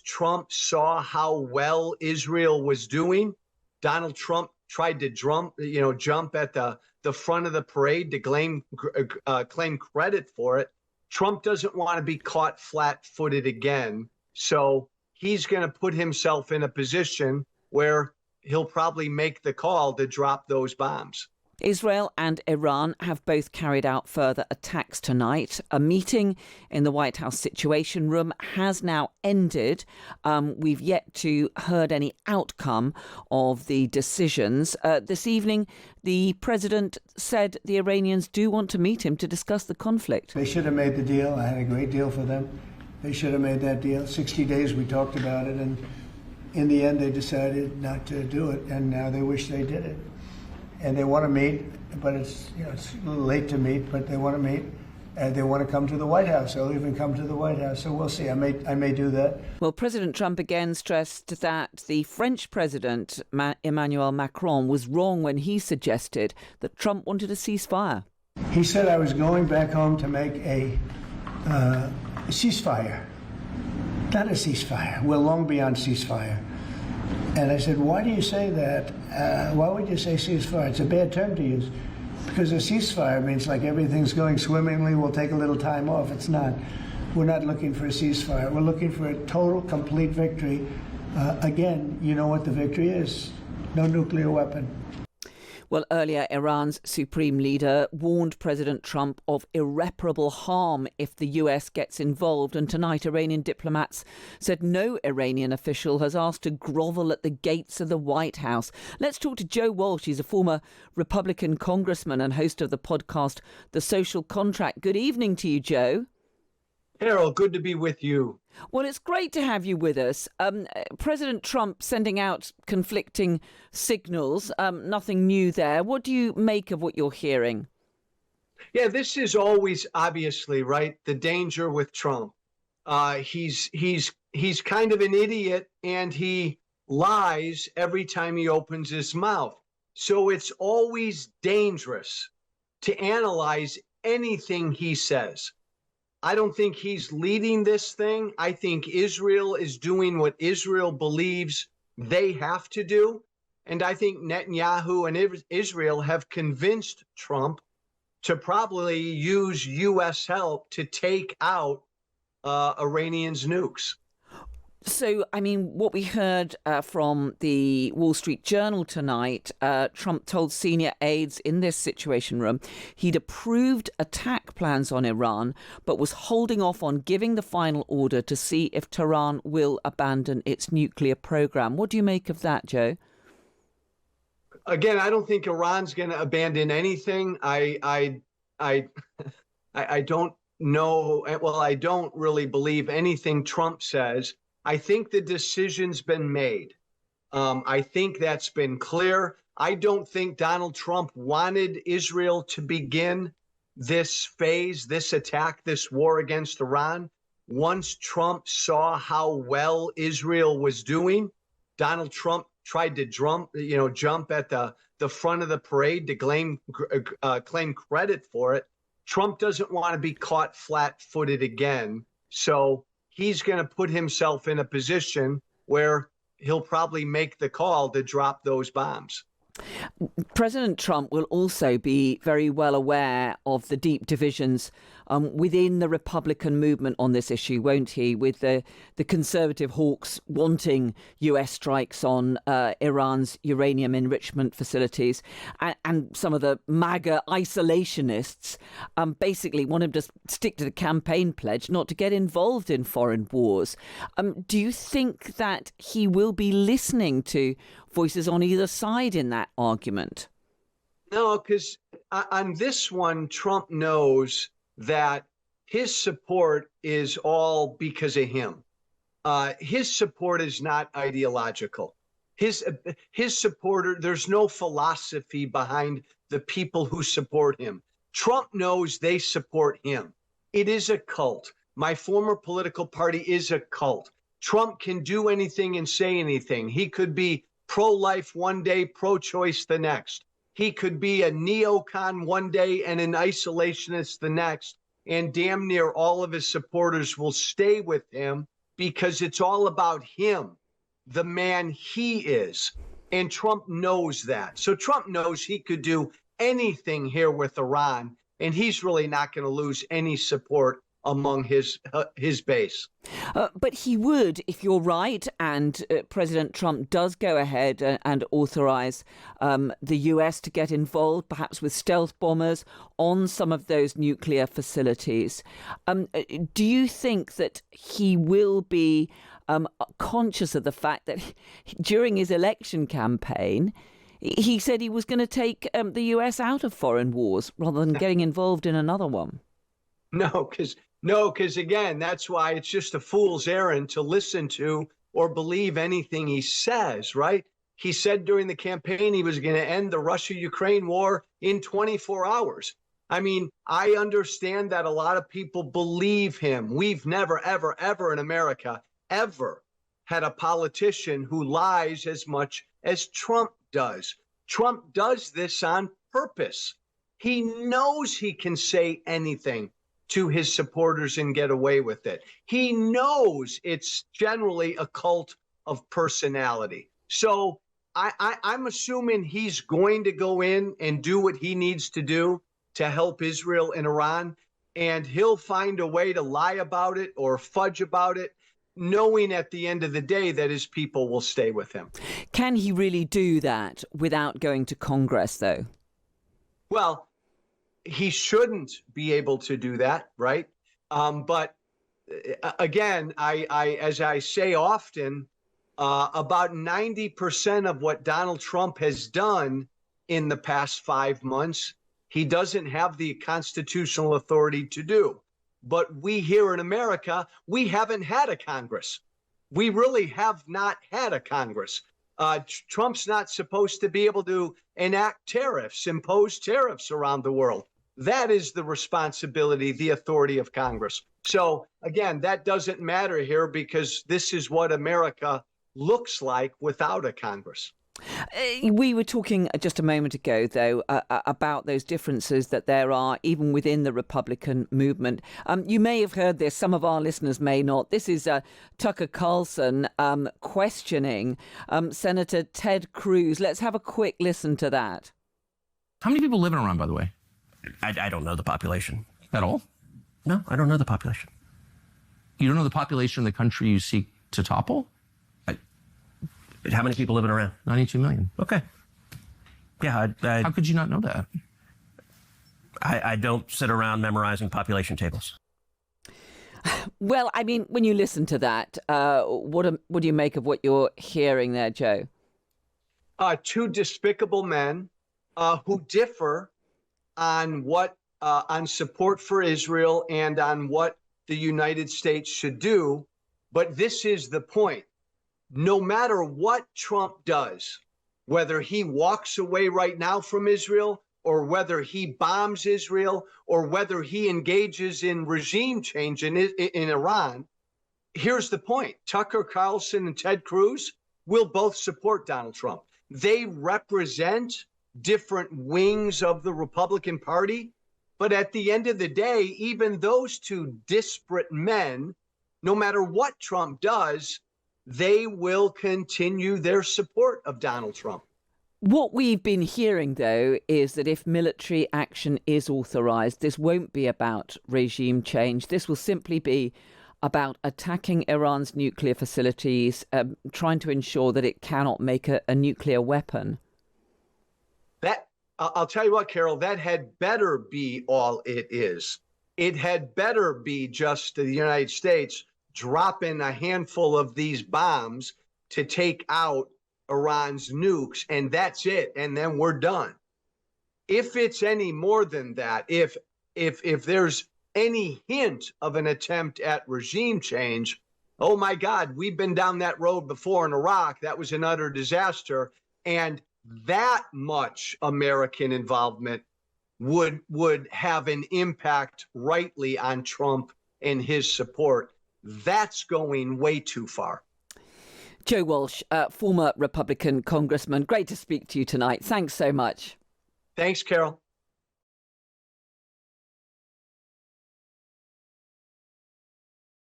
Trump saw how well Israel was doing, Donald Trump tried to jump at the front of the parade to claim credit for it. Trump doesn't want to be caught flat-footed again, so he's going to put himself in a position where he'll probably make the call to drop those bombs. Israel and Iran have both carried out further attacks tonight. A meeting in the White House Situation Room has now ended. We've yet to heard any outcome of the decisions. This evening, the president said the Iranians do want to meet him to discuss the conflict. They should have made the deal. I had a great deal for them. They should have made that deal. 60 days we talked about it, and in the end they decided not to do it, and now they wish they did it. And they want to meet, but it's a little late to meet, but they want to meet. And they want to come to the White House. They'll even come to the White House. So we'll see. I may do that. Well, President Trump again stressed that the French president, Emmanuel Macron, was wrong when he suggested that Trump wanted a ceasefire. He said I was going back home to make a ceasefire. Not a ceasefire. We're long beyond ceasefire. And I said, why do you say that? Why would you say ceasefire? It's a bad term to use. Because a ceasefire means like everything's going swimmingly, we'll take a little time off. It's not. We're not looking for a ceasefire. We're looking for a total, complete victory. Again, you know what the victory is. No nuclear weapon. Well, earlier, Iran's supreme leader warned President Trump of irreparable harm if the US gets involved. And tonight, Iranian diplomats said no Iranian official has asked to grovel at the gates of the White House. Let's talk to Joe Walsh. He's a former Republican congressman and host of the podcast The Social Contract. Good evening to you, Joe. Harold, good to be with you. Well, it's great to have you with us. President Trump sending out conflicting signals, nothing new there. What do you make of what you're hearing? Yeah, this is always obviously, right, the danger with Trump. He's kind of an idiot, and he lies every time he opens his mouth. So it's always dangerous to analyze anything he says. I don't think he's leading this thing. I think Israel is doing what Israel believes they have to do. And I think Netanyahu and Israel have convinced Trump to probably use U.S. help to take out Iranians' nukes. So, I mean, what we heard from the Wall Street Journal tonight, Trump told senior aides in this Situation Room he'd approved attack plans on Iran, but was holding off on giving the final order to see if Tehran will abandon its nuclear program. What do you make of that, Joe? Again, I don't think Iran's going to abandon anything. I don't know. Well, I don't really believe anything Trump says. I think the decision's been made. I think that's been clear. I don't think Donald Trump wanted Israel to begin this phase, this attack, this war against Iran. Once Trump saw how well Israel was doing, Donald Trump tried to jump at the front of the parade to claim credit for it. Trump doesn't want to be caught flat-footed again. So he's going to put himself in a position where he'll probably make the call to drop those bombs. President Trump will also be very well aware of the deep divisions within the Republican movement on this issue, won't he? With the conservative hawks wanting US strikes on Iran's uranium enrichment facilities, and some of the MAGA isolationists basically want him to stick to the campaign pledge not to get involved in foreign wars. Do you think that he will be listening to voices on either side in that argument? No, because on this one, Trump knows that his support is all because of him. His support is not ideological. His supporter, there's no philosophy behind the people who support him. Trump knows they support him. It is a cult. My former political party is a cult. Trump can do anything and say anything. He could be pro-life one day, pro-choice the next. He could be a neocon one day and an isolationist the next, and damn near all of his supporters will stay with him because it's all about him, the man he is. And Trump knows that. So Trump knows he could do anything here with Iran, and he's really not going to lose any support among his base. But he would, if you're right, and President Trump does go ahead and authorize the US to get involved, perhaps with stealth bombers on some of those nuclear facilities. Do you think that he will be conscious of the fact that during his election campaign, he said he was going to take the US out of foreign wars rather than getting involved in another one? No, because again, that's why it's just a fool's errand to listen to or believe anything he says, right? He said during the campaign he was going to end the Russia-Ukraine war in 24 hours. I mean, I understand that a lot of people believe him. We've never, ever, ever in America ever had a politician who lies as much as Trump does. Trump does this on purpose. He knows he can say anything to his supporters and get away with it. He knows it's generally a cult of personality. So I'm assuming he's going to go in and do what he needs to do to help Israel and Iran, and he'll find a way to lie about it or fudge about it, knowing at the end of the day that his people will stay with him. Can he really do that without going to Congress, though? Well, he shouldn't be able to do that, right? But again, I as I say often, about 90% of what Donald Trump has done in the past 5 months, he doesn't have the constitutional authority to do. But we here in America, we haven't had a Congress. We really have not had a Congress. Trump's not supposed to be able to enact tariffs, impose tariffs around the world. That is the responsibility, the authority of Congress. So again, that doesn't matter here because this is what America looks like without a Congress. We were talking just a moment ago, though, about those differences that there are even within the Republican movement. You may have heard this. Some of our listeners may not. This is Tucker Carlson questioning Senator Ted Cruz. Let's have a quick listen to that. How many people live in Iran, by the way? I don't know the population. At all? No, I don't know the population. You don't know the population of the country you seek to topple? How many people live in Iran? 92 million. Okay. Yeah, How could you not know that? I don't sit around memorizing population tables. Well, I mean, when you listen to that, what do you make of what you're hearing there, Joe? Two despicable men who differ on on support for Israel and on what the United States should do. But this is the point. No matter what Trump does, whether he walks away right now from Israel or whether he bombs Israel or whether he engages in regime change in Iran, here's the point. Tucker Carlson and Ted Cruz will both support Donald Trump. They represent different wings of the Republican Party. But at the end of the day, even those two disparate men, no matter what Trump does, they will continue their support of Donald Trump. What we've been hearing, though, is that if military action is authorized, this won't be about regime change. This will simply be about attacking Iran's nuclear facilities, trying to ensure that it cannot make a nuclear weapon. That I'll tell you what, Carol, that had better be all it is. It had better be just the United States dropping a handful of these bombs to take out Iran's nukes, and that's it. And then we're done. If it's any more than that, if there's any hint of an attempt at regime change, oh my God, we've been down that road before in Iraq. That was an utter disaster. And that much American involvement would have an impact rightly on Trump and his support. That's going way too far. Joe Walsh, former Republican congressman, great to speak to you tonight. Thanks so much. Thanks, Carol.